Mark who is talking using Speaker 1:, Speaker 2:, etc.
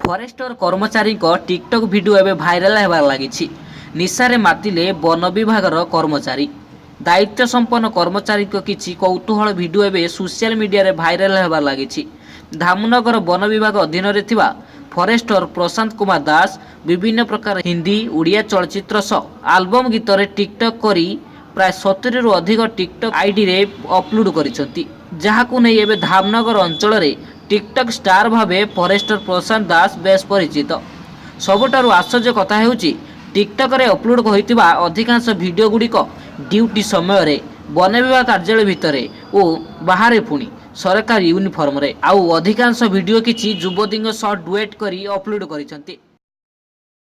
Speaker 1: Forester कर्मचारी TikTok video एवं viral होबार लगी। निशारे मातिले वन विभाग कर्मचारी। दायित्व संपन्न कर्मचारी किसी कौतूहल भिडियो एवं सोशल मीडिया रे भाइराल होबार लगी। धामनगर वन विभाग अधीन थिबा फरेस्टर प्रशांत कुमार दास विभिन्न प्रकार हिंदी उड़िया चलचित्र सह आल्बम गीत रे टिकटक करी प्राय 70 रु अधिक टिकटक आईडी रे अपलोड करिसंती। जहाकु नै एबे धामनगर अंचल रे टिकटक स्टार भावे फरेस्टर प्रशांत दास बेस परिचित। सबुठारु आश्चर्य कथा हेउची टिकटक रे अपलोड होइतिबा अधिकांश वीडियो गुड़िक ड्यूटी समय रे वन विभाग कार्यालय भितरे ओ बाहरे पुणी सरकारी यूनिफॉर्म रे आउ अधिकांश वीडियो किछि युवतींग सह डुएट करी अपलोड करिसंती।